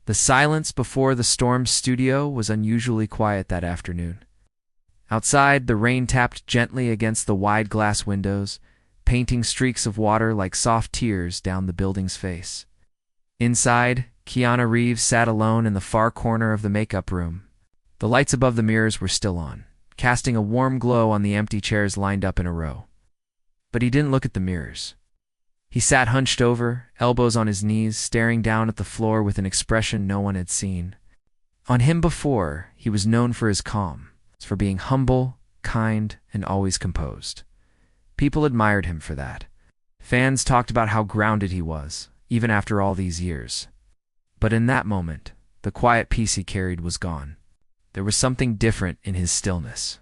The silence before the storm's studio was unusually quiet that afternoon. Outside, the rain tapped gently against the wide glass windows, painting streaks of water like soft tears down the building's face. Inside, Keanu Reeves sat alone in the far corner of the makeup room. The lights above the mirrors were still on, casting a warm glow on the empty chairs lined up in a row. But he didn't look at the mirrors. He sat hunched over, elbows on his knees, staring down at the floor with an expression no one had seen. On him before, he was known for his calm, for being humble, kind, and always composed. People admired him for that. Fans talked about how grounded he was, even after all these years. But in that moment, the quiet peace he carried was gone. There was something different in his stillness.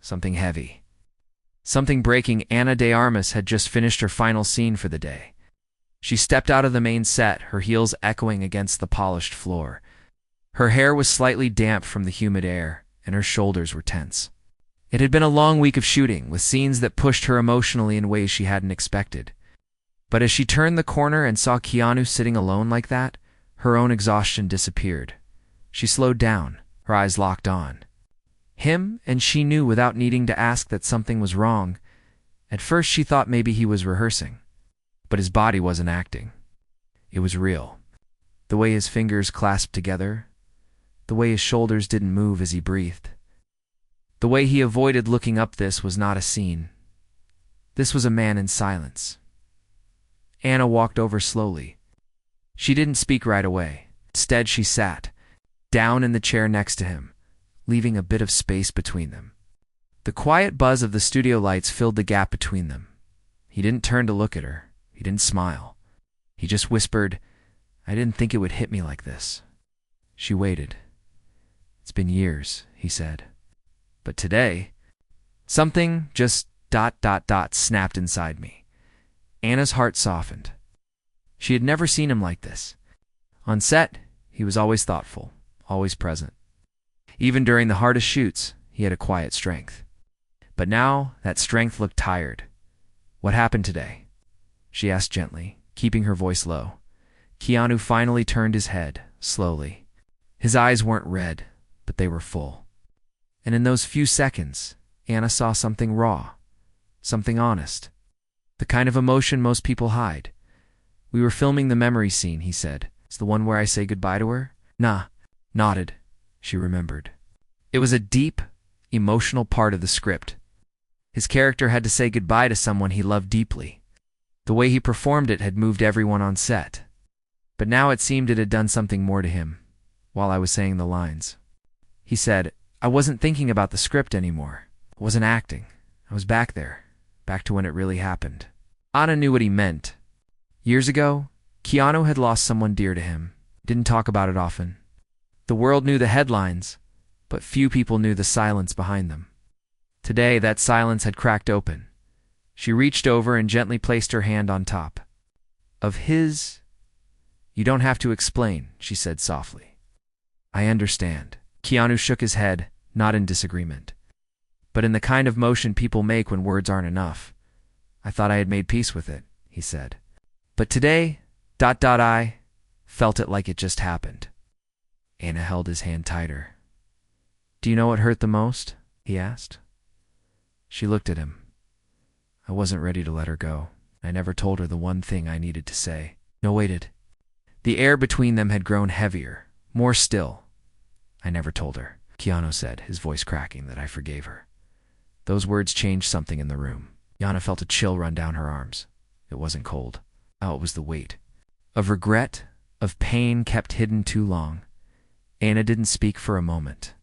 Something heavy. Something breaking. Ana de Armas had just finished her final scene for the day. She stepped out of the main set, her heels echoing against the polished floor. Her hair was slightly damp from the humid air, and her shoulders were tense. It had been a long week of shooting, with scenes that pushed her emotionally in ways she hadn't expected. But as she turned the corner and saw Keanu sitting alone like that, her own exhaustion disappeared. She slowed down, her eyes locked on him, and she knew without needing to ask that something was wrong. At first she thought maybe he was rehearsing. But his body wasn't acting. It was real. The way his fingers clasped together, the way his shoulders didn't move as he breathed. The way he avoided looking up. This was not a scene. This was a man in silence. Ana walked over slowly. She didn't speak right away. Instead, she sat down in the chair next to him, leaving a bit of space between them. The quiet buzz of the studio lights filled the gap between them. He didn't turn to look at her. He didn't smile. He just whispered, "I didn't think it would hit me like this." She waited. "It's been years," he said. "But today, something just ... snapped inside me." Anna's heart softened. She had never seen him like this. On set, he was always thoughtful, always present. Even during the hardest shoots, he had a quiet strength. But now, that strength looked tired. "What happened today?" she asked gently, keeping her voice low. Keanu finally turned his head, slowly. His eyes weren't red, but they were full. And in those few seconds, Ana saw something raw, something honest. The kind of emotion most people hide. "We were filming the memory scene," he said. "It's the one where I say goodbye to her?" "Nah." Nodded. She remembered. It was a deep, emotional part of the script. His character had to say goodbye to someone he loved deeply. The way he performed it had moved everyone on set. But now it seemed it had done something more to him, while I was saying the lines. He said, "I wasn't thinking about the script anymore. I wasn't acting. I was back there, back to when it really happened." Ana knew what he meant. Years ago, Keanu had lost someone dear to him. Didn't talk about it often. The world knew the headlines, but few people knew the silence behind them. Today, that silence had cracked open. She reached over and gently placed her hand on top of his. "You don't have to explain," she said softly. "I understand." Keanu shook his head, not in disagreement, but in the kind of motion people make when words aren't enough. "I thought I had made peace with it," he said. "But today, ... I felt it like it just happened." Ana held his hand tighter. "Do you know what hurt the most?" he asked. She looked at him. "I wasn't ready to let her go. I never told her the one thing I needed to say." No, waited. The air between them had grown heavier, more still. "I never told her," Keanu said, his voice cracking, "that I forgave her." Those words changed something in the room. Ana felt a chill run down her arms. It wasn't cold. Oh, it was the weight of regret, of pain kept hidden too long. Ana didn't speak for a moment.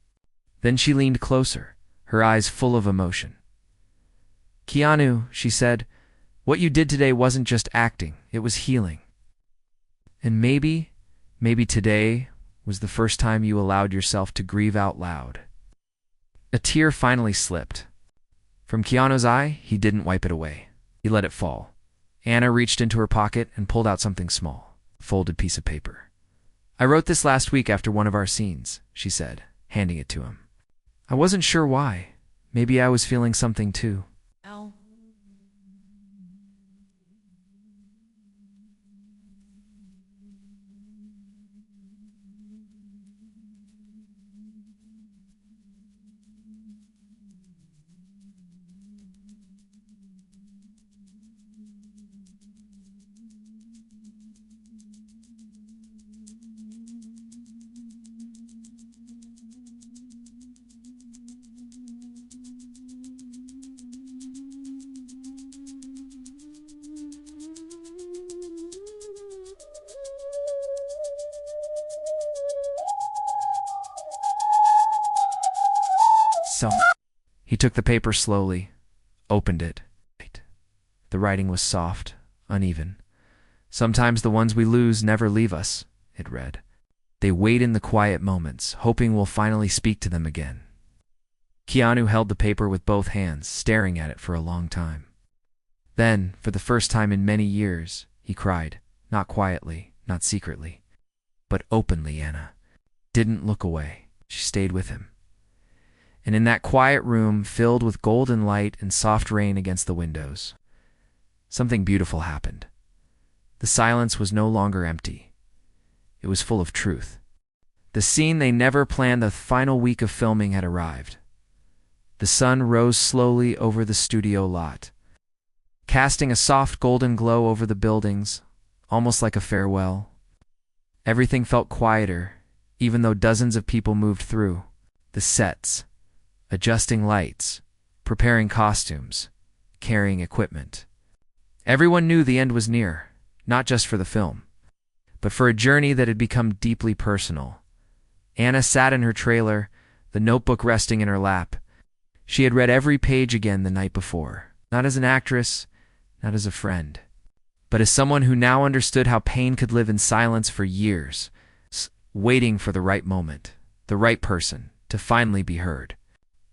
Then she leaned closer, her eyes full of emotion. "Keanu," she said, "what you did today wasn't just acting, it was healing. And maybe today was the first time you allowed yourself to grieve out loud." A tear finally slipped. From Keanu's eye, he didn't wipe it away. He let it fall. Ana reached into her pocket and pulled out something small, a folded piece of paper. "I wrote this last week after one of our scenes," she said, handing it to him. "I wasn't sure why. Maybe I was feeling something too." Ow. So he took the paper slowly, opened it. The writing was soft, uneven. Sometimes the ones we lose never leave us, it read. They wait in the quiet moments, hoping we'll finally speak to them again. Keanu held the paper with both hands, staring at it for a long time. Then, for the first time in many years, he cried, not quietly, not secretly, but openly. Anna didn't look away. She stayed with him. And in that quiet room, filled with golden light and soft rain against the windows, something beautiful happened. The silence was no longer empty. It was full of truth. The scene they never planned, the final week of filming, had arrived. The sun rose slowly over the studio lot, casting a soft golden glow over the buildings, almost like a farewell. Everything felt quieter, even though dozens of people moved through. The sets, adjusting lights, preparing costumes, carrying equipment. Everyone knew the end was near, not just for the film, but for a journey that had become deeply personal. Anna sat in her trailer, the notebook resting in her lap. She had read every page again the night before, not as an actress, not as a friend, but as someone who now understood how pain could live in silence for years, waiting for the right moment, the right person, to finally be heard.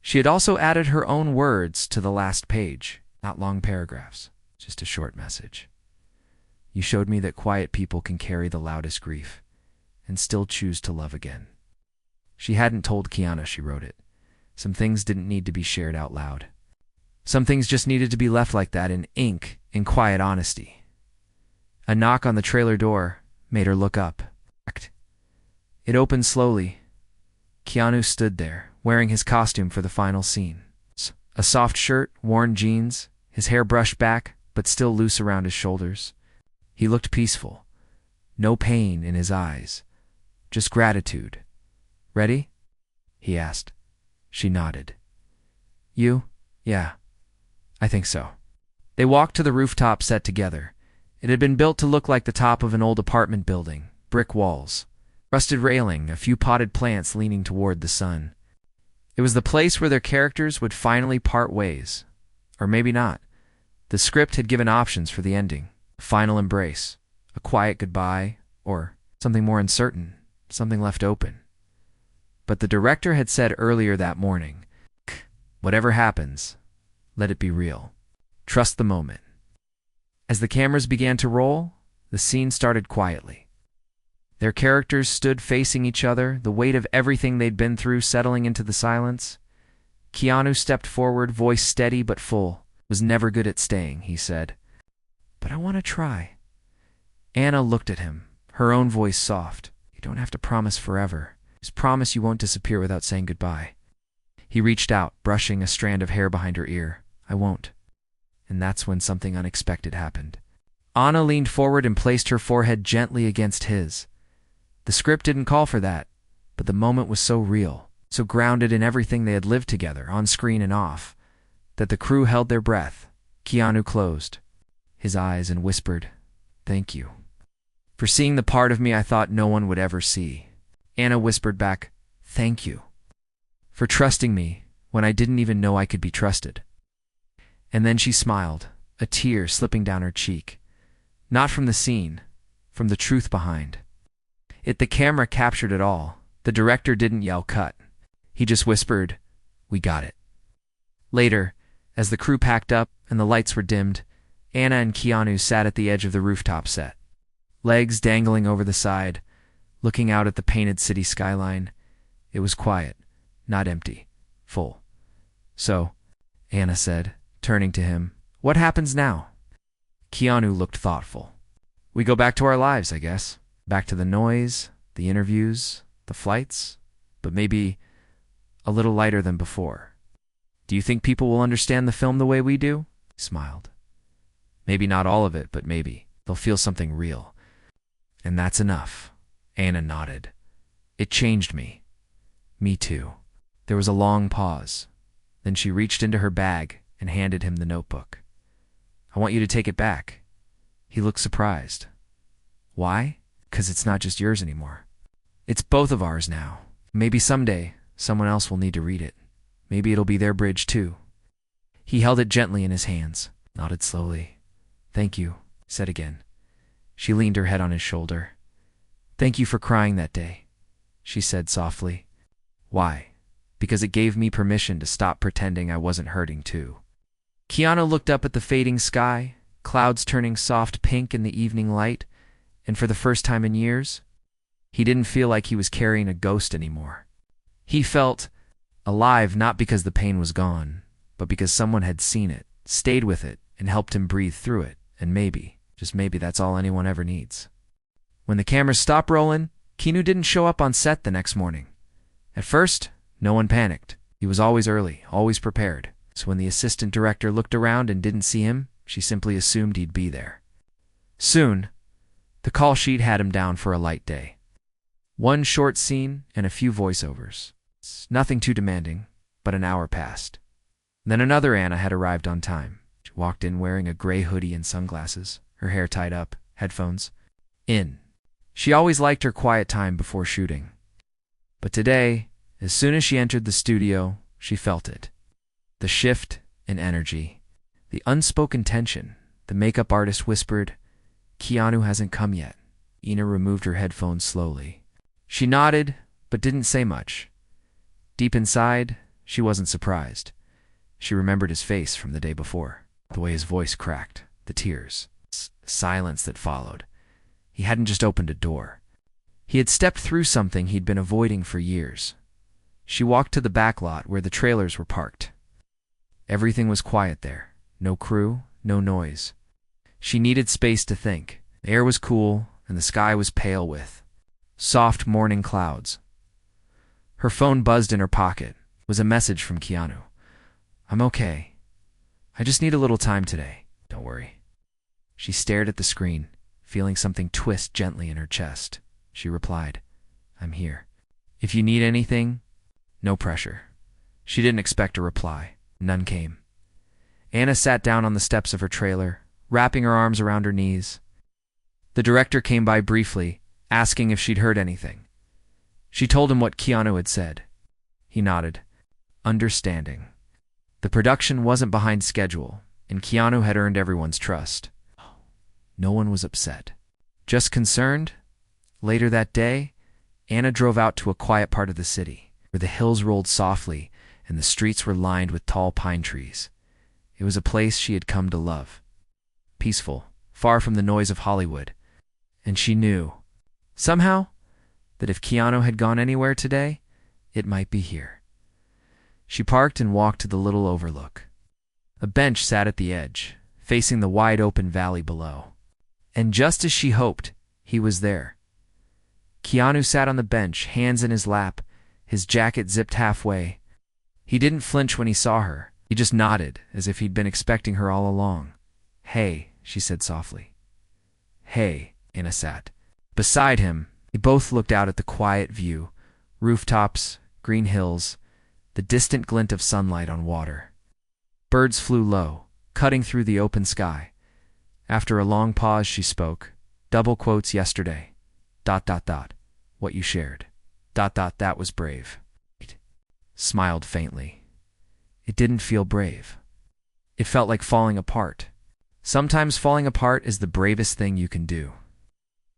She had also added her own words to the last page, not long paragraphs, just a short message. You showed me that quiet people can carry the loudest grief and still choose to love again. She hadn't told Keanu she wrote it. Some things didn't need to be shared out loud. Some things just needed to be left like that, in ink, in quiet honesty. A knock on the trailer door made her look up. It opened slowly. Keanu stood there, wearing his costume for the final scene. A soft shirt, worn jeans, his hair brushed back, but still loose around his shoulders. He looked peaceful. No pain in his eyes, just gratitude. Ready? He asked. She nodded. You? Yeah, I think so. They walked to the rooftop set together. It had been built to look like the top of an old apartment building, brick walls, rusted railing, a few potted plants leaning toward the sun. It was the place where their characters would finally part ways. Or maybe not. The script had given options for the ending. A final embrace, a quiet goodbye, or something more uncertain, something left open. But the director had said earlier that morning, whatever happens, let it be real. Trust the moment. As the cameras began to roll, the scene started quietly. Their characters stood facing each other, the weight of everything they'd been through settling into the silence. Keanu stepped forward, voice steady but full. Was never good at staying, he said. But I want to try. Anna looked at him, her own voice soft. You don't have to promise forever. Just promise you won't disappear without saying goodbye. He reached out, brushing a strand of hair behind her ear. I won't. And that's when something unexpected happened. Anna leaned forward and placed her forehead gently against his. The script didn't call for that, but the moment was so real, so grounded in everything they had lived together, on screen and off, that the crew held their breath. Keanu closed his eyes and whispered, Thank you. For seeing the part of me I thought no one would ever see. Anna whispered back, Thank you. For trusting me when I didn't even know I could be trusted. And then she smiled, a tear slipping down her cheek. Not from the scene, from the truth behind it. The camera captured it all. The director didn't yell cut. He just whispered, We got it. Later, as the crew packed up and the lights were dimmed, Anna and Keanu sat at the edge of the rooftop set, legs dangling over the side, looking out at the painted city skyline. It was quiet, not empty, full. So, Anna said, turning to him, What happens now? Keanu looked thoughtful. We go back to our lives, I guess. Back to the noise, the interviews, the flights, but maybe a little lighter than before. Do you think people will understand the film the way we do? He smiled. Maybe not all of it, but maybe. They'll feel something real. And that's enough. Anna nodded. It changed me. Me too. There was a long pause. Then she reached into her bag and handed him the notebook. I want you to take it back. He looked surprised. Why? 'Cause it's not just yours anymore. It's both of ours now. Maybe someday someone else will need to read it. Maybe it'll be their bridge too. He held it gently in his hands, nodded slowly. Thank you, said again. She leaned her head on his shoulder. Thank you for crying that day, she said softly. Why? Because it gave me permission to stop pretending I wasn't hurting too. Keanu looked up at the fading sky, clouds turning soft pink in the evening light, and for the first time in years, he didn't feel like he was carrying a ghost anymore. He felt alive not because the pain was gone, but because someone had seen it, stayed with it, and helped him breathe through it, and maybe, just maybe that's all anyone ever needs. When the cameras stopped rolling, Keanu didn't show up on set the next morning. At first, no one panicked. He was always early, always prepared. So when the assistant director looked around and didn't see him, she simply assumed he'd be there. Soon, the call sheet had him down for a light day. One short scene and a few voiceovers. Nothing too demanding, but an hour passed. Then another Anna had arrived on time. She walked in wearing a gray hoodie and sunglasses, her hair tied up, headphones. In. She always liked her quiet time before shooting. But today, as soon as she entered the studio, she felt it. The shift in energy, the unspoken tension. The makeup artist whispered, Keanu hasn't come yet. Ina removed her headphones slowly. She nodded, but didn't say much. Deep inside, she wasn't surprised. She remembered his face from the day before, the way his voice cracked, the tears, silence that followed. He hadn't just opened a door. He had stepped through something he'd been avoiding for years. She walked to the back lot where the trailers were parked. Everything was quiet there. No crew, no noise. She needed space to think. The air was cool, and the sky was pale with soft morning clouds. Her phone buzzed in her pocket. It was a message from Keanu. I'm okay. I just need a little time today. Don't worry. She stared at the screen, feeling something twist gently in her chest. She replied, I'm here. If you need anything, no pressure. She didn't expect a reply. None came. Anna sat down on the steps of her trailer, wrapping her arms around her knees. The director came by briefly, asking if she'd heard anything. She told him what Keanu had said. He nodded, understanding. The production wasn't behind schedule, and Keanu had earned everyone's trust. No one was upset, just concerned. Later that day, Anna drove out to a quiet part of the city, where the hills rolled softly and the streets were lined with tall pine trees. It was a place she had come to love. Peaceful, far from the noise of Hollywood. And she knew, somehow, that if Keanu had gone anywhere today, it might be here. She parked and walked to the little overlook. A bench sat at the edge, facing the wide-open valley below. And just as she hoped, he was there. Keanu sat on the bench, hands in his lap, his jacket zipped halfway. He didn't flinch when he saw her. He just nodded, as if he'd been expecting her all along. Hey, she said softly. Hey, Anna sat. Beside him, they both looked out at the quiet view, rooftops, green hills, the distant glint of sunlight on water. Birds flew low, cutting through the open sky. After a long pause, she spoke. Double quotes yesterday. ... What you shared. ... That was brave. Smiled faintly. It didn't feel brave. It felt like falling apart. Sometimes falling apart is the bravest thing you can do.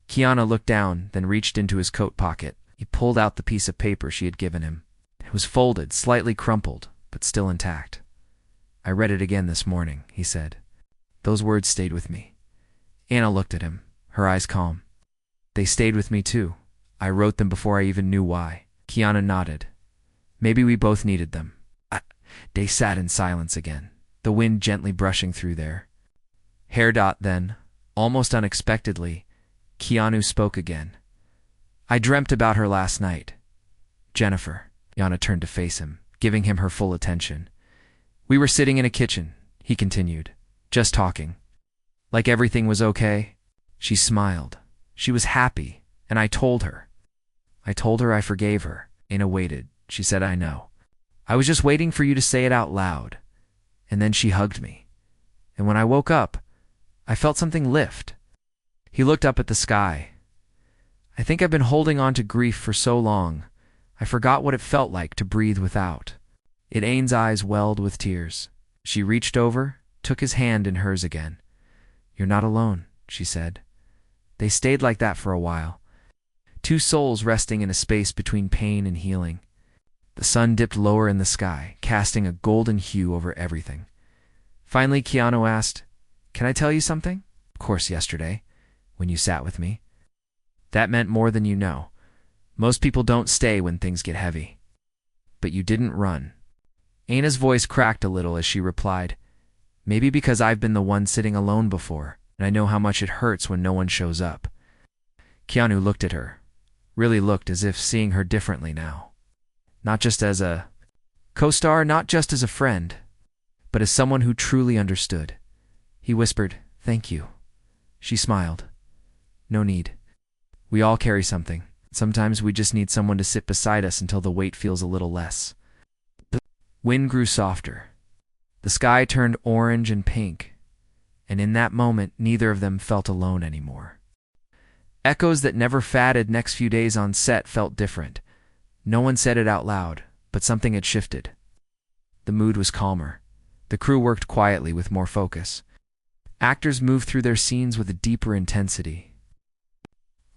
Keanu looked down, then reached into his coat pocket. He pulled out the piece of paper she had given him. It was folded, slightly crumpled, but still intact. I read it again this morning, he said. Those words stayed with me. Anna looked at him, her eyes calm. They stayed with me too. I wrote them before I even knew why. Keanu nodded. Maybe we both needed them. They sat in silence again, the wind gently brushing through their hair. Then, almost unexpectedly, Keanu spoke again. I dreamt about her last night. Jennifer. Yana turned to face him, giving him her full attention. We were sitting in a kitchen, he continued, just talking. Like everything was okay. She smiled. She was happy, and I told her. I forgave her. Anna waited. She said, I know. I was just waiting for you to say it out loud. And then she hugged me. And when I woke up, I felt something lift. He looked up at the sky. I think I've been holding on to grief for so long, I forgot what it felt like to breathe without. Ane's eyes welled with tears. She reached over, took his hand in hers again. "You're not alone," she said. They stayed like that for a while, two souls resting in a space between pain and healing. The sun dipped lower in the sky, casting a golden hue over everything. Finally, Keanu asked, "Can I tell you something?" "Of course, yesterday, when you sat with me. That meant more than you know. Most people don't stay when things get heavy. But you didn't run." Ana's voice cracked a little as she replied, "Maybe because I've been the one sitting alone before, and I know how much it hurts when no one shows up." Keanu looked at her, really looked as if seeing her differently now. Not just as a co-star, not just as a friend, but as someone who truly understood. He whispered, "Thank you." She smiled. "No need. We all carry something. Sometimes we just need someone to sit beside us until the weight feels a little less." The wind grew softer. The sky turned orange and pink, and in that moment, neither of them felt alone anymore. Echoes that never faded next few days on set felt different. No one said it out loud, but something had shifted. The mood was calmer. The crew worked quietly with more focus. Actors moved through their scenes with a deeper intensity.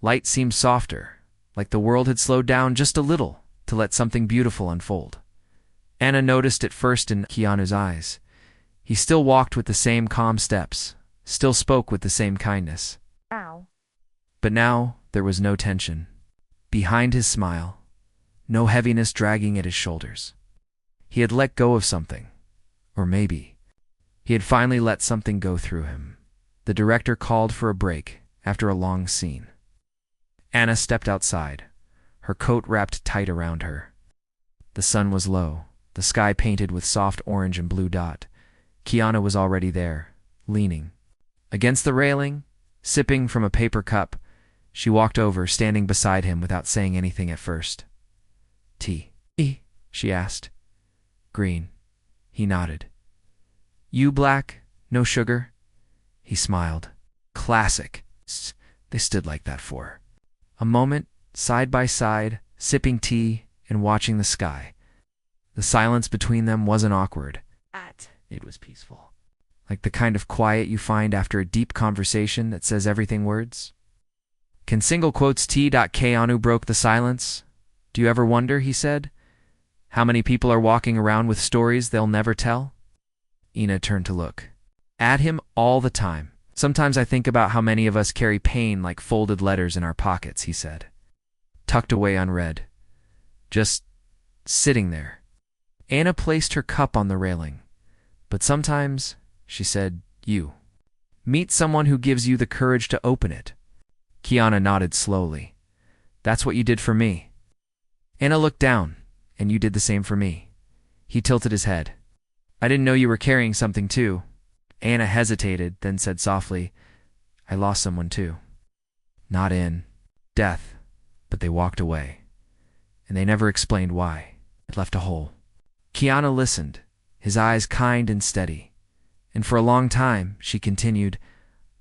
Light seemed softer, like the world had slowed down just a little to let something beautiful unfold. Anna noticed it first in Keanu's eyes. He still walked with the same calm steps, still spoke with the same kindness. Ow. But now there was no tension. Behind his smile, no heaviness dragging at his shoulders. He had let go of something. Or maybe he had finally let something go through him. The director called for a break after a long scene. Anna stepped outside, her coat wrapped tight around her. The sun was low, the sky painted with soft orange and blue dot. Keanu was already there, leaning against the railing, sipping from a paper cup. She walked over, standing beside him without saying anything at first. "Tea?" she asked. "Green." He nodded. "You black? No sugar?" He smiled. Classic. They stood like that for a moment, side by side, sipping tea and watching the sky. The silence between them wasn't awkward. It was peaceful. Like the kind of quiet you find after a deep conversation that says everything words. "Can single quotes T. Keanu broke the silence. Do you ever wonder," he said, "how many people are walking around with stories they'll never tell?" Ina turned to look at him all the time. "Sometimes I think about how many of us carry pain like folded letters in our pockets," he said. Tucked away unread. Just sitting there. Anna placed her cup on the railing. "But sometimes," she said, "you meet someone who gives you the courage to open it." Keanu nodded slowly. "That's what you did for me." Anna looked down, "And you did the same for me." He tilted his head. "I didn't know you were carrying something too." Anna hesitated, then said softly, "I lost someone too. Not in death, but they walked away. And they never explained why. It left a hole." Keanu listened, his eyes kind and steady. "And for a long time," she continued,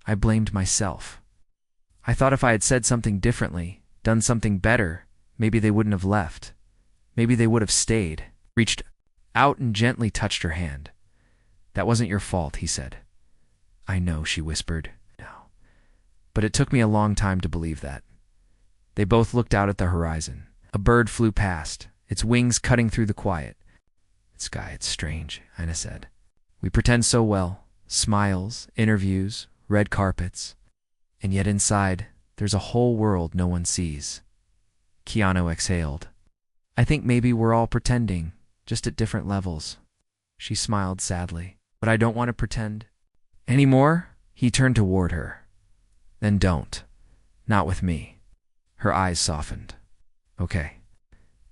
"I blamed myself. I thought if I had said something differently, done something better, maybe they wouldn't have left. Maybe they would have stayed." Reached out and gently touched her hand. "That wasn't your fault," he said. "I know," she whispered. "No. But it took me a long time to believe that." They both looked out at the horizon. A bird flew past, its wings cutting through the quiet. It's strange," Ina said. "We pretend so well. Smiles, interviews, red carpets. And yet inside, there's a whole world no one sees." Keanu exhaled. "I think maybe we're all pretending, just at different levels." She smiled sadly. "But I don't want to pretend anymore." He turned toward her. "Then don't. Not with me." Her eyes softened. "Okay."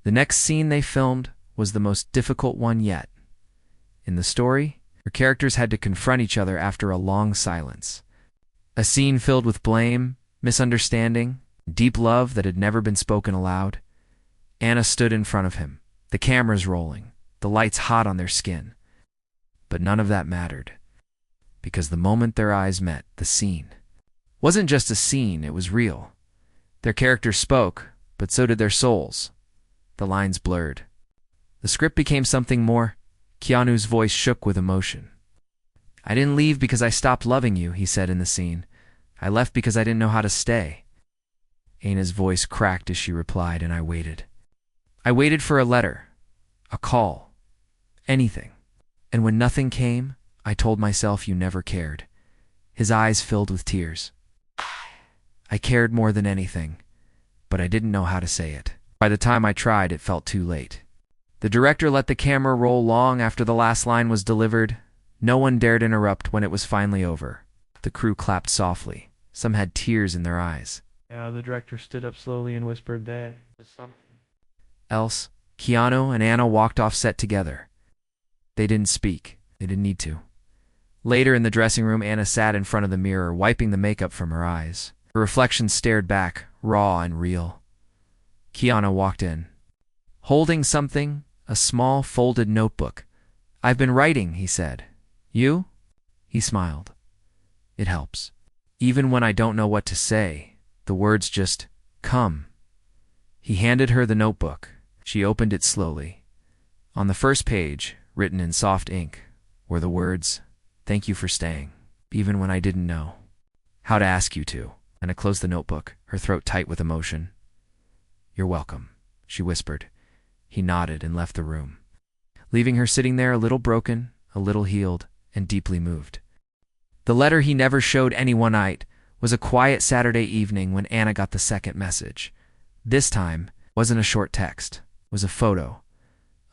The next scene they filmed was the most difficult one yet. In the story, her characters had to confront each other after a long silence. A scene filled with blame, misunderstanding, deep love that had never been spoken aloud. Anna stood in front of him, the cameras rolling, the lights hot on their skin. But none of that mattered, because the moment their eyes met, the scene wasn't just a scene, it was real. Their characters spoke, but so did their souls. The lines blurred. The script became something more Keanu's voice shook with emotion. I didn't leave because I stopped loving you, he said in the scene. I left because I didn't know how to stay. Anna's voice cracked as she replied, and I waited. I waited for a letter, a call, anything. And when nothing came, I told myself you never cared. His eyes filled with tears. I cared more than anything, but I didn't know how to say it. By the time I tried, it felt too late. The director let the camera roll long after the last line was delivered. No one dared interrupt when it was finally over. The crew clapped softly. Some had tears in their eyes. Yeah, the director stood up slowly and whispered that. Else, Keanu and Anna walked off set together. They didn't speak. They didn't need to. Later in the dressing room, Anna sat in front of the mirror, wiping the makeup from her eyes. Her reflection stared back, raw and real. Keanu walked in, holding something, a small folded notebook. I've been writing, he said. You? He smiled. It helps. Even when I don't know what to say, the words just come. He handed her the notebook. She opened it slowly. On the first page, written in soft ink, were the words, "Thank you for staying, even when I didn't know how to ask you to." Anna closed the notebook, her throat tight with emotion. You're welcome, she whispered. He nodded and left the room, leaving her sitting there a little broken, a little healed, and deeply moved. The letter he never showed anyone was a quiet Saturday evening when Anna got the second message. This time wasn't a short text, it was a photo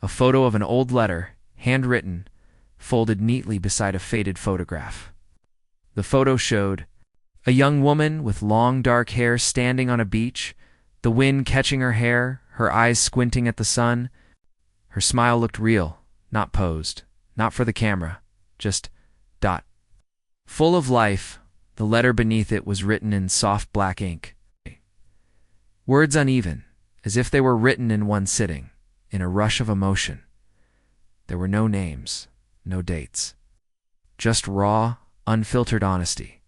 of an old letter, handwritten, folded neatly beside a faded photograph. The photo showed a young woman with long dark hair standing on a beach, the wind catching her hair, her eyes squinting at the sun. Her smile looked real, not posed, not for the camera, just dot. Full of life, the letter beneath it was written in soft black ink. Words uneven, as if they were written in one sitting, in a rush of emotion. There were no names, no dates. Just raw, unfiltered honesty.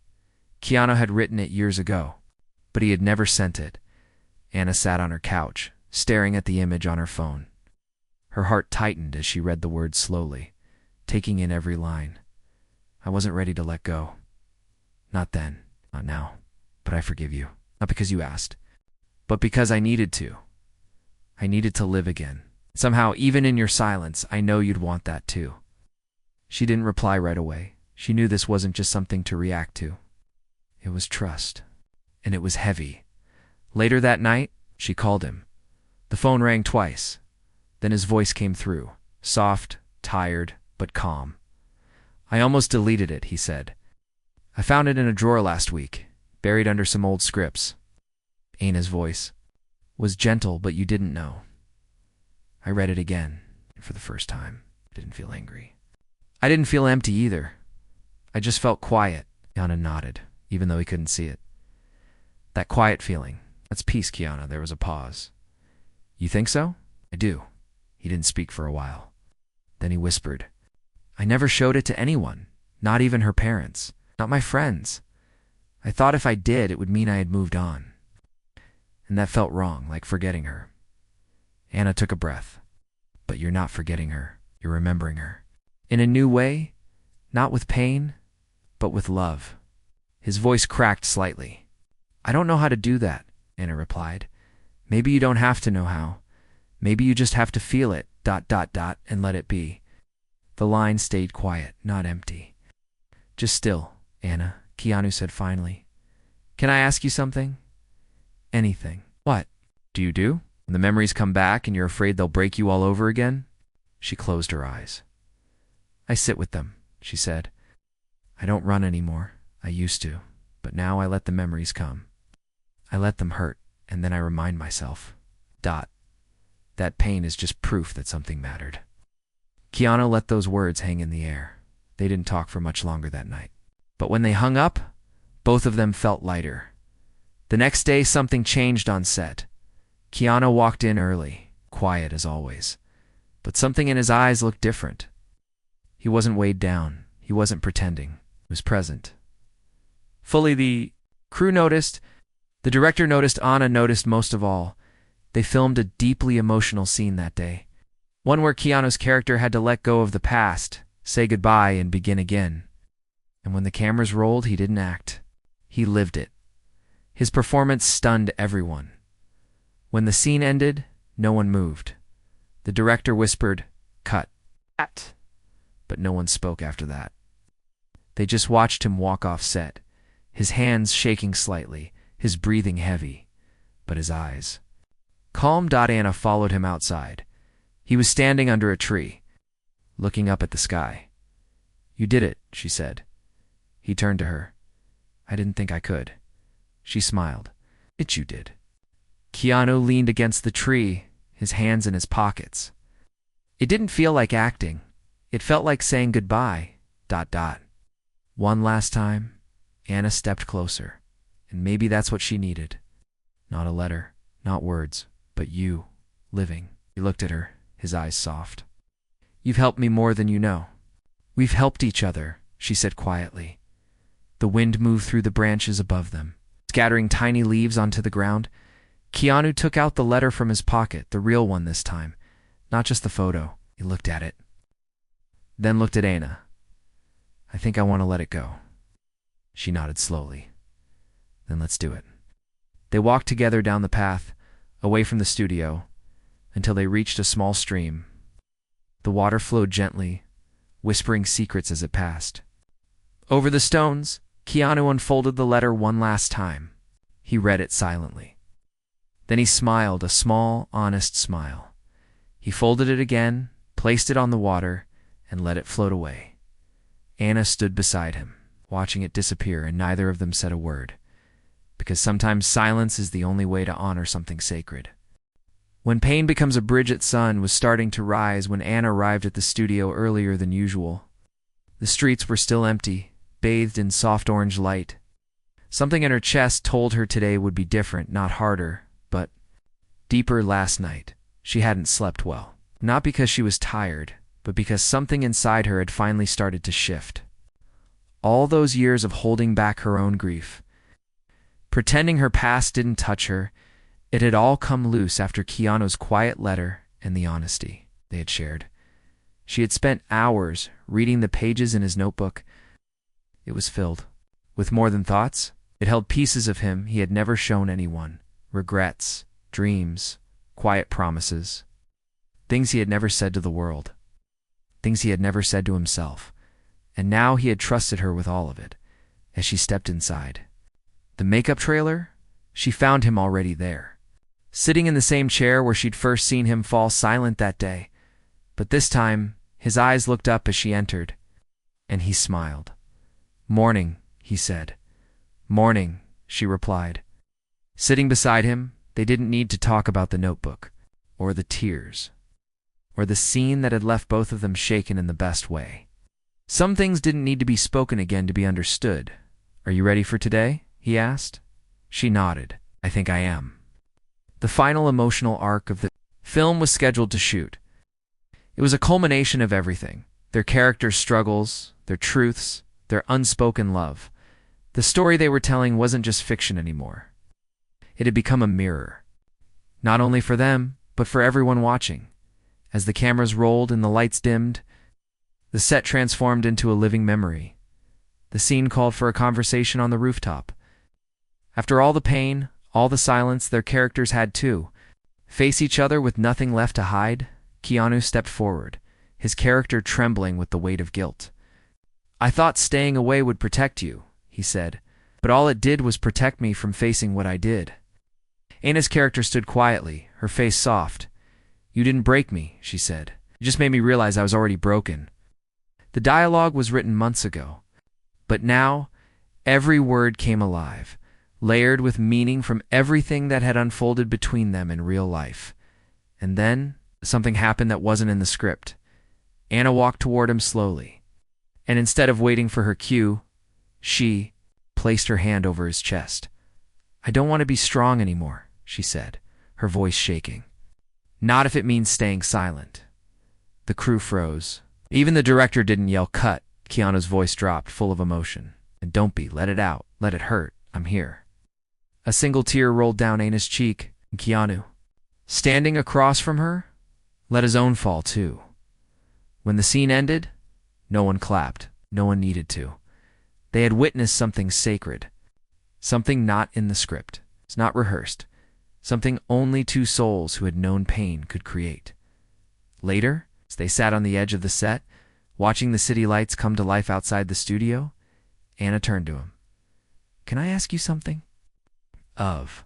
Keanu had written it years ago, but he had never sent it. Anna sat on her couch, staring at the image on her phone. Her heart tightened as she read the words slowly, taking in every line. I wasn't ready to let go. Not then, not now, but I forgive you. Not because you asked, but because I needed to. I needed to live again. Somehow, even in your silence, I know you'd want that too. She didn't reply right away. She knew this wasn't just something to react to. It was trust, and it was heavy. Later that night, she called him. The phone rang twice. Then his voice came through, soft, tired, but calm. I almost deleted it, he said. I found it in a drawer last week, buried under some old scripts. Anna's voice was gentle, but you didn't know. I read it again, and for the first time, I didn't feel angry. I didn't feel empty either. I just felt quiet. Keanu nodded, even though he couldn't see it. That quiet feeling. That's peace, Keanu. There was a pause. You think so? I do. He didn't speak for a while. Then he whispered, I never showed it to anyone, not even her parents, not my friends. I thought if I did, it would mean I had moved on. And that felt wrong, like forgetting her. Anna took a breath. But you're not forgetting her. You're remembering her. In a new way, not with pain, but with love. His voice cracked slightly. I don't know how to do that, Anna replied. Maybe you don't have to know how. Maybe you just have to feel it, ... and let it be. The line stayed quiet, not empty. Just still, Anna, Keanu said finally. Can I ask you something? Anything. What? Do you do? When the memories come back and you're afraid they'll break you all over again? She closed her eyes. I sit with them, she said. I don't run anymore. I used to, but now I let the memories come. I let them hurt, and then I remind myself. That pain is just proof that something mattered. Keanu let those words hang in the air. They didn't talk for much longer that night. But when they hung up, both of them felt lighter. The next day, something changed on set. Keanu walked in early, quiet as always. But something in his eyes looked different. He wasn't weighed down. He wasn't pretending. He was present. Fully the crew noticed. The director noticed. Anna noticed most of all. They filmed a deeply emotional scene that day. One where Keanu's character had to let go of the past, say goodbye, and begin again. And when the cameras rolled, he didn't act. He lived it. His performance stunned everyone. When the scene ended, no one moved. The director whispered, "Cut." But no one spoke after that. They just watched him walk off set, his hands shaking slightly, his breathing heavy, but his eyes calm. Anna followed him outside. He was standing under a tree, looking up at the sky. "You did it," she said. He turned to her. "I didn't think I could." She smiled. "It you did." Keanu leaned against the tree, his hands in his pockets. It didn't feel like acting. It felt like saying goodbye. One last time. Anna stepped closer, and maybe that's what she needed. Not a letter, not words, but you, living. He looked at her, his eyes soft. "You've helped me more than you know." "We've helped each other," she said quietly. The wind moved through the branches above them, scattering tiny leaves onto the ground. Keanu took out the letter from his pocket, the real one this time, not just the photo. He looked at it, then looked at Anna. "I think I want to let it go." She nodded slowly. "Then let's do it." They walked together down the path, away from the studio, until they reached a small stream. The water flowed gently, whispering secrets as it passed. Over the stones, Keanu unfolded the letter one last time. He read it silently. Then he smiled, a small, honest smile. He folded it again, placed it on the water, and let it float away. Anna stood beside him, watching it disappear, and neither of them said a word, because sometimes silence is the only way to honor something sacred. When pain becomes a bridge, the sun was starting to rise when Anna arrived at the studio earlier than usual. The streets were still empty, bathed in soft orange light. Something in her chest told her today would be different, not harder, but deeper. Last night, she hadn't slept well. Not because she was tired, but because something inside her had finally started to shift. All those years of holding back her own grief, pretending her past didn't touch her, it had all come loose after Keanu's quiet letter and the honesty they had shared. She had spent hours reading the pages in his notebook. It was filled with more than thoughts. It held pieces of him he had never shown anyone, regrets, dreams, quiet promises, things he had never said to the world, things he had never said to himself. And now he had trusted her with all of it. As she stepped inside the makeup trailer, she found him already there, sitting in the same chair where she'd first seen him fall silent that day. But this time, his eyes looked up as she entered, and he smiled. "Morning," he said. "Morning," she replied. Sitting beside him, they didn't need to talk about the notebook, or the tears, or the scene that had left both of them shaken in the best way. Some things didn't need to be spoken again to be understood. "Are you ready for today?" he asked. She nodded. "I think I am." The final emotional arc of the film was scheduled to shoot. It was a culmination of everything: their characters' struggles, their truths, their unspoken love. The story they were telling wasn't just fiction anymore. It had become a mirror, not only for them, but for everyone watching. As the cameras rolled and the lights dimmed, the set transformed into a living memory. The scene called for a conversation on the rooftop. After all the pain, all the silence, their characters had to face each other with nothing left to hide. Keanu stepped forward, his character trembling with the weight of guilt. "I thought staying away would protect you," he said, "but all it did was protect me from facing what I did." Anna's character stood quietly, her face soft. "You didn't break me," she said. "You just made me realize I was already broken." The dialogue was written months ago, but now every word came alive, layered with meaning from everything that had unfolded between them in real life. And then something happened that wasn't in the script. Anna walked toward him slowly, and instead of waiting for her cue, she placed her hand over his chest. "I don't want to be strong anymore," she said, her voice shaking. "Not if it means staying silent." The crew froze. Even the director didn't yell "cut." Keanu's voice dropped, full of emotion. "And don't be. Let it out. Let it hurt. I'm here." A single tear rolled down Anna's cheek, and Keanu, standing across from her, let his own fall too. When the scene ended, no one clapped. No one needed to. They had witnessed something sacred, something not in the script, it's not rehearsed, something only two souls who had known pain could create. Later, as they sat on the edge of the set, watching the city lights come to life outside the studio, Anna turned to him. "Can I ask you something?" Of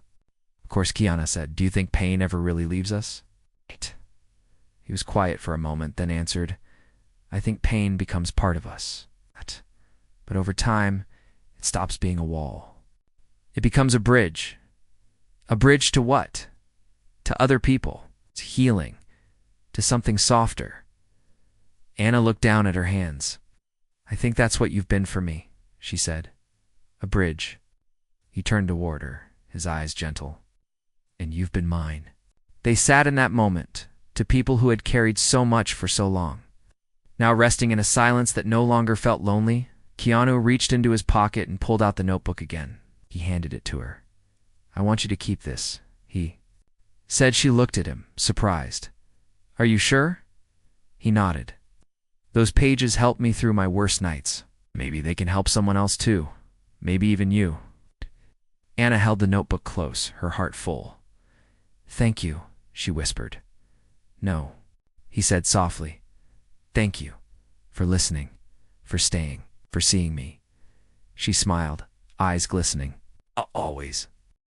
course, Keanu said. "Do you think pain ever really leaves us?" He was quiet for a moment, then answered, "I think pain becomes part of us. But over time, it stops being a wall. It becomes a bridge. A bridge to what? To other people, to healing, to something softer." Anna looked down at her hands. "I think that's what you've been for me," she said. "A bridge." He turned toward her, his eyes gentle. "And you've been mine." They sat in that moment, to people who had carried so much for so long. Now resting in a silence that no longer felt lonely, Keanu reached into his pocket and pulled out the notebook again. He handed it to her. "I want you to keep this," he said. She looked at him, surprised. "Are you sure?" He nodded. "Those pages helped me through my worst nights. Maybe they can help someone else too. Maybe even you." Anna held the notebook close, her heart full. "Thank you," she whispered. "No," he said softly. "Thank you for listening, for staying, for seeing me." She smiled, eyes glistening. "Always."